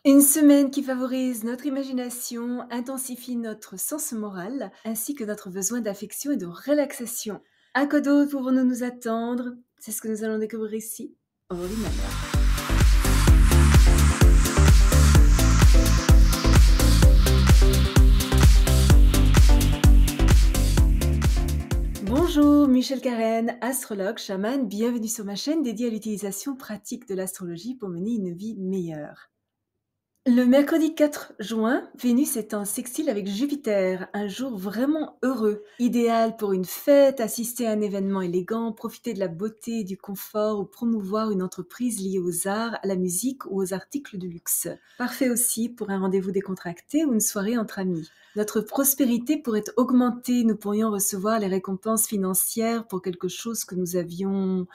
Une semaine qui favorise notre imagination, intensifie notre sens moral, ainsi que notre besoin d'affection et de relaxation. À quoi d'autre pouvons-nous nous attendre? C'est ce que nous allons découvrir ici, au Remember. Bonjour, Michel Karen, astrologue, chaman, bienvenue sur ma chaîne dédiée à l'utilisation pratique de l'astrologie pour mener une vie meilleure. Le mercredi 4 juin, Vénus est en sextile avec Jupiter, un jour vraiment heureux, idéal pour une fête, assister à un événement élégant, profiter de la beauté et du confort ou promouvoir une entreprise liée aux arts, à la musique ou aux articles de luxe. Parfait aussi pour un rendez-vous décontracté ou une soirée entre amis. Notre prospérité pourrait augmenter, nous pourrions recevoir les récompenses financières pour quelque chose que nous avions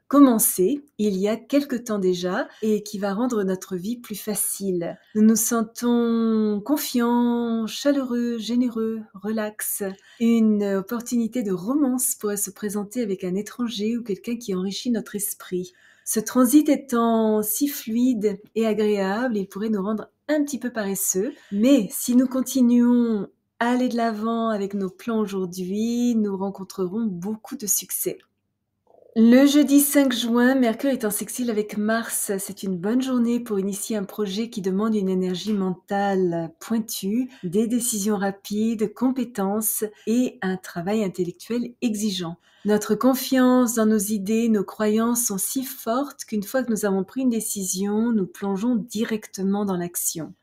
commencé il y a quelque temps déjà et qui va rendre notre vie plus facile. Nous nous sentons confiants, chaleureux, généreux, relax. Une opportunité de romance pourrait se présenter avec un étranger ou quelqu'un qui enrichit notre esprit. Ce transit étant si fluide et agréable, il pourrait nous rendre un petit peu paresseux, mais si nous continuons à aller de l'avant avec nos plans aujourd'hui, nous rencontrerons beaucoup de succès. Le jeudi 5 juin, Mercure est en sextile avec Mars. C'est une bonne journée pour initier un projet qui demande une énergie mentale pointue, des décisions rapides, compétences et un travail intellectuel exigeant. Notre confiance dans nos idées, nos croyances sont si fortes qu'une fois que nous avons pris une décision, nous plongeons directement dans l'action.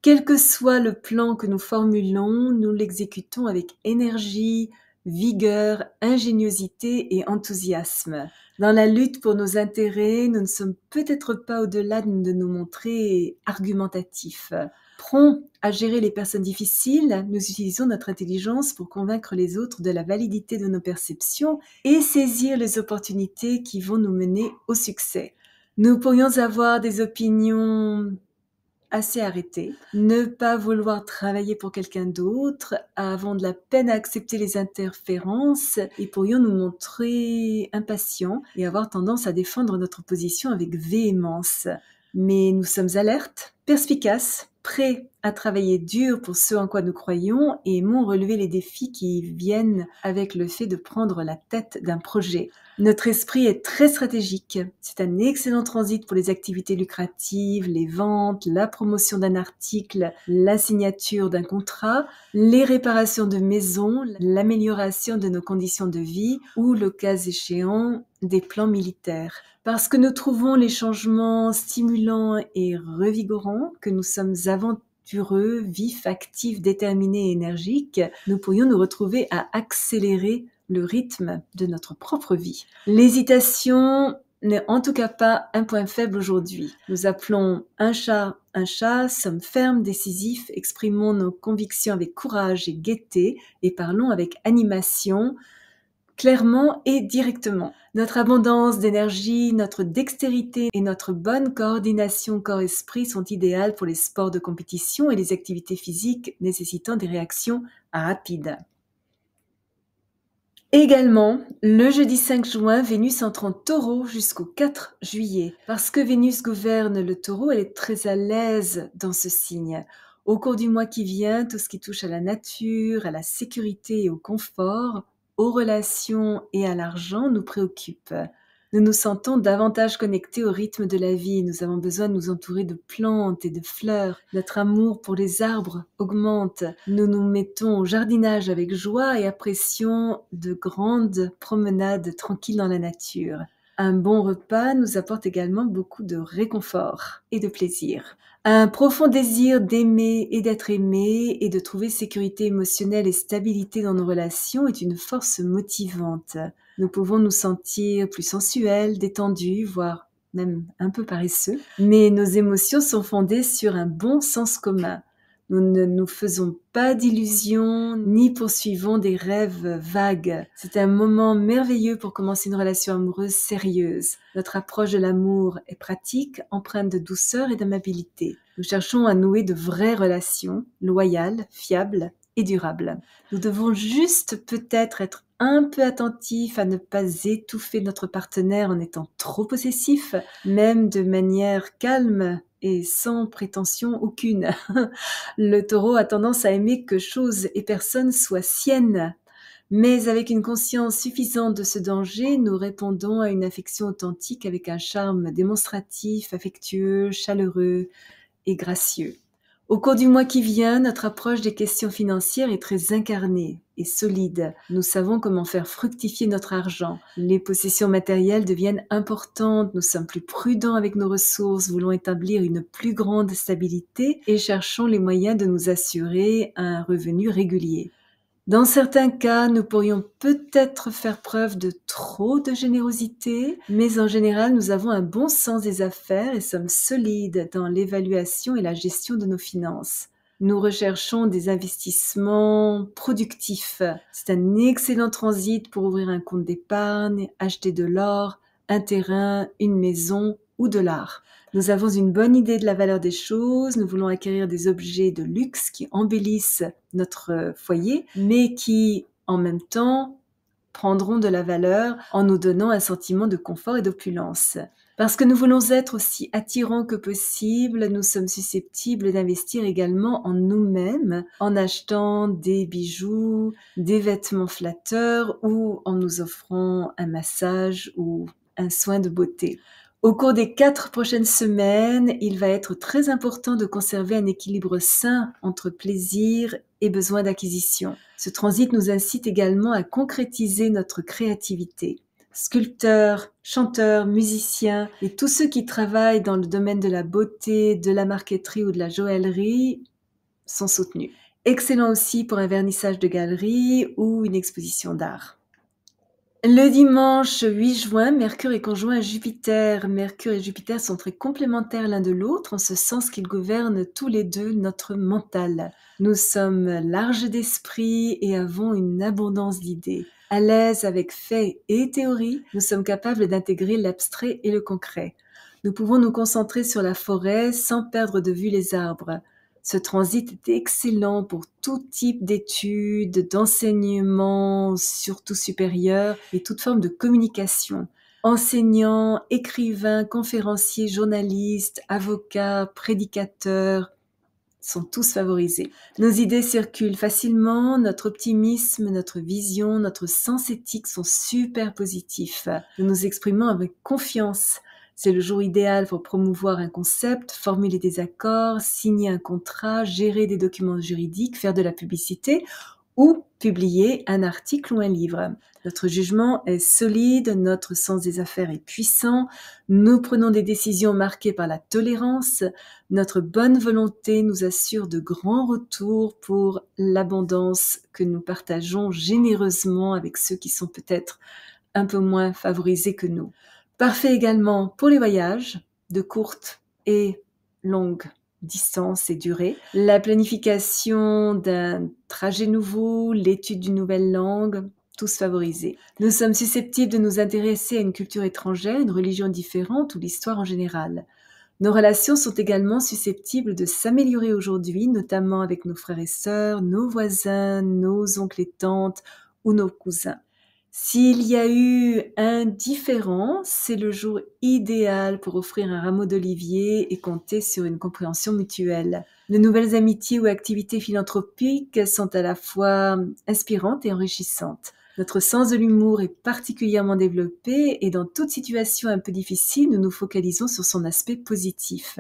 Quel que soit le plan que nous formulons, nous l'exécutons avec énergie, vigueur, ingéniosité et enthousiasme. Dans la lutte pour nos intérêts, nous ne sommes peut-être pas au-delà de nous montrer argumentatifs. Prompts à gérer les personnes difficiles, nous utilisons notre intelligence pour convaincre les autres de la validité de nos perceptions et saisir les opportunités qui vont nous mener au succès. Nous pourrions avoir des opinions assez arrêté, ne pas vouloir travailler pour quelqu'un d'autre, avons de la peine à accepter les interférences et pourrions nous montrer impatients et avoir tendance à défendre notre position avec véhémence. Mais nous sommes alertes, perspicaces, prêts à travailler dur pour ce en quoi nous croyons et aimons relever les défis qui viennent avec le fait de prendre la tête d'un projet. Notre esprit est très stratégique. C'est un excellent transit pour les activités lucratives, les ventes, la promotion d'un article, la signature d'un contrat, les réparations de maisons, l'amélioration de nos conditions de vie ou, le cas échéant, des plans militaires. Parce que nous trouvons les changements stimulants et revigorants, que nous sommes aventureux, vifs, actifs, déterminés et énergiques, nous pourrions nous retrouver à accélérer le rythme de notre propre vie. L'hésitation n'est en tout cas pas un point faible aujourd'hui. Nous appelons un chat, sommes fermes, décisifs, exprimons nos convictions avec courage et gaieté et parlons avec animation, clairement et directement. Notre abondance d'énergie, notre dextérité et notre bonne coordination corps-esprit sont idéales pour les sports de compétition et les activités physiques nécessitant des réactions rapides. Également, le jeudi 5 juin, Vénus entre en Taureau jusqu'au 4 juillet. Parce que Vénus gouverne le Taureau, elle est très à l'aise dans ce signe. Au cours du mois qui vient, tout ce qui touche à la nature, à la sécurité et au confort, aux relations et à l'argent nous préoccupe. Nous nous sentons davantage connectés au rythme de la vie. Nous avons besoin de nous entourer de plantes et de fleurs. Notre amour pour les arbres augmente. Nous nous mettons au jardinage avec joie et apprécions de grandes promenades tranquilles dans la nature. Un bon repas nous apporte également beaucoup de réconfort et de plaisir. Un profond désir d'aimer et d'être aimé et de trouver sécurité émotionnelle et stabilité dans nos relations est une force motivante. Nous pouvons nous sentir plus sensuels, détendus, voire même un peu paresseux, mais nos émotions sont fondées sur un bon sens commun. Nous ne nous faisons pas d'illusions ni poursuivons des rêves vagues. C'est un moment merveilleux pour commencer une relation amoureuse sérieuse. Notre approche de l'amour est pratique, empreinte de douceur et d'amabilité. Nous cherchons à nouer de vraies relations, loyales, fiables et durables. Nous devons juste peut-être être un peu attentifs à ne pas étouffer notre partenaire en étant trop possessif, même de manière calme et sans prétention aucune. Le taureau a tendance à aimer que choses et personnes soient siennes. Mais avec une conscience suffisante de ce danger, nous répondons à une affection authentique avec un charme démonstratif, affectueux, chaleureux et gracieux. Au cours du mois qui vient, notre approche des questions financières est très incarnée et solide. Nous savons comment faire fructifier notre argent. Les possessions matérielles deviennent importantes, nous sommes plus prudents avec nos ressources, voulons établir une plus grande stabilité et cherchons les moyens de nous assurer un revenu régulier. Dans certains cas, nous pourrions peut-être faire preuve de trop de générosité, mais en général, nous avons un bon sens des affaires et sommes solides dans l'évaluation et la gestion de nos finances. Nous recherchons des investissements productifs. C'est un excellent transit pour ouvrir un compte d'épargne, acheter de l'or, un terrain, une maison ou de l'art. Nous avons une bonne idée de la valeur des choses, nous voulons acquérir des objets de luxe qui embellissent notre foyer, mais qui, en même temps, prendront de la valeur en nous donnant un sentiment de confort et d'opulence. Parce que nous voulons être aussi attirants que possible, nous sommes susceptibles d'investir également en nous-mêmes, en achetant des bijoux, des vêtements flatteurs ou en nous offrant un massage ou un soin de beauté. Au cours des 4 prochaines semaines, il va être très important de conserver un équilibre sain entre plaisir et besoin d'acquisition. Ce transit nous incite également à concrétiser notre créativité. Sculpteurs, chanteurs, musiciens et tous ceux qui travaillent dans le domaine de la beauté, de la marqueterie ou de la joaillerie sont soutenus. Excellent aussi pour un vernissage de galerie ou une exposition d'art. Le dimanche 8 juin, Mercure est conjoint à Jupiter. Mercure et Jupiter sont très complémentaires l'un de l'autre en ce sens qu'ils gouvernent tous les deux notre mental. Nous sommes larges d'esprit et avons une abondance d'idées. À l'aise avec faits et théories, nous sommes capables d'intégrer l'abstrait et le concret. Nous pouvons nous concentrer sur la forêt sans perdre de vue les arbres. Ce transit est excellent pour tout type d'études, d'enseignement, surtout supérieur, et toute forme de communication. Enseignants, écrivains, conférenciers, journalistes, avocats, prédicateurs sont tous favorisés. Nos idées circulent facilement, notre optimisme, notre vision, notre sens éthique sont super positifs. Nous nous exprimons avec confiance. C'est le jour idéal pour promouvoir un concept, formuler des accords, signer un contrat, gérer des documents juridiques, faire de la publicité ou publier un article ou un livre. Notre jugement est solide, notre sens des affaires est puissant, nous prenons des décisions marquées par la tolérance, notre bonne volonté nous assure de grands retours pour l'abondance que nous partageons généreusement avec ceux qui sont peut-être un peu moins favorisés que nous. Parfait également pour les voyages de courte et longue distance et durée, la planification d'un trajet nouveau, l'étude d'une nouvelle langue, tous favorisés. Nous sommes susceptibles de nous intéresser à une culture étrangère, une religion différente ou l'histoire en général. Nos relations sont également susceptibles de s'améliorer aujourd'hui, notamment avec nos frères et sœurs, nos voisins, nos oncles et tantes ou nos cousins. S'il y a eu un différend, c'est le jour idéal pour offrir un rameau d'olivier et compter sur une compréhension mutuelle. De nouvelles amitiés ou activités philanthropiques sont à la fois inspirantes et enrichissantes. Notre sens de l'humour est particulièrement développé et dans toute situation un peu difficile, nous nous focalisons sur son aspect positif.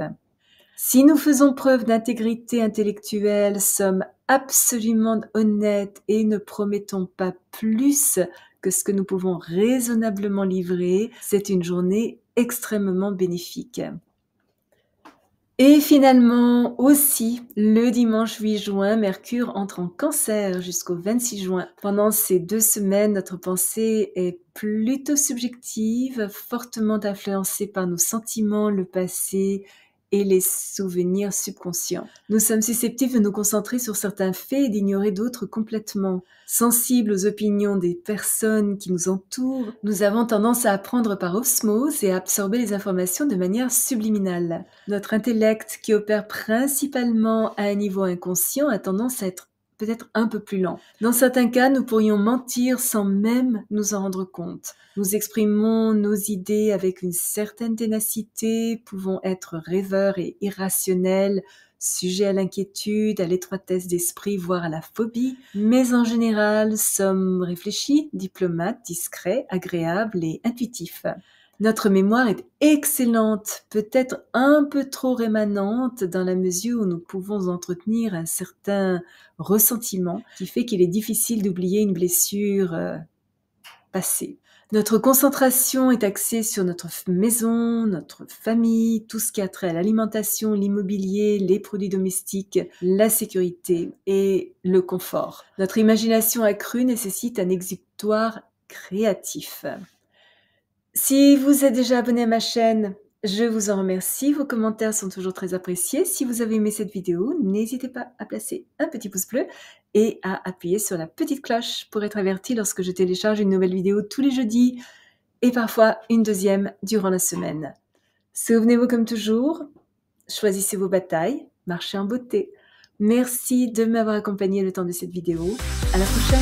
Si nous faisons preuve d'intégrité intellectuelle, sommes absolument honnêtes et ne promettons pas plus que ce que nous pouvons raisonnablement livrer, c'est une journée extrêmement bénéfique. Et finalement, aussi, le dimanche 8 juin, Mercure entre en Cancer jusqu'au 26 juin. Pendant ces 2 semaines, notre pensée est plutôt subjective, fortement influencée par nos sentiments, le passé et les souvenirs subconscients. Nous sommes susceptibles de nous concentrer sur certains faits et d'ignorer d'autres complètement. Sensibles aux opinions des personnes qui nous entourent, nous avons tendance à apprendre par osmose et à absorber les informations de manière subliminale. Notre intellect, qui opère principalement à un niveau inconscient, a tendance à être peut-être un peu plus lent. Dans certains cas, nous pourrions mentir sans même nous en rendre compte. Nous exprimons nos idées avec une certaine ténacité, pouvons être rêveurs et irrationnels, sujets à l'inquiétude, à l'étroitesse d'esprit, voire à la phobie, mais en général, sommes réfléchis, diplomates, discrets, agréables et intuitifs. Notre mémoire est excellente, peut-être un peu trop rémanente dans la mesure où nous pouvons entretenir un certain ressentiment qui fait qu'il est difficile d'oublier une blessure passée. Notre concentration est axée sur notre maison, notre famille, tout ce qui a trait à l'alimentation, l'immobilier, les produits domestiques, la sécurité et le confort. Notre imagination accrue nécessite un exutoire créatif. Si vous êtes déjà abonné à ma chaîne, je vous en remercie. Vos commentaires sont toujours très appréciés. Si vous avez aimé cette vidéo, n'hésitez pas à placer un petit pouce bleu et à appuyer sur la petite cloche pour être averti lorsque je télécharge une nouvelle vidéo tous les jeudis et parfois une deuxième durant la semaine. Souvenez-vous comme toujours, choisissez vos batailles, marchez en beauté. Merci de m'avoir accompagné le temps de cette vidéo. À la prochaine!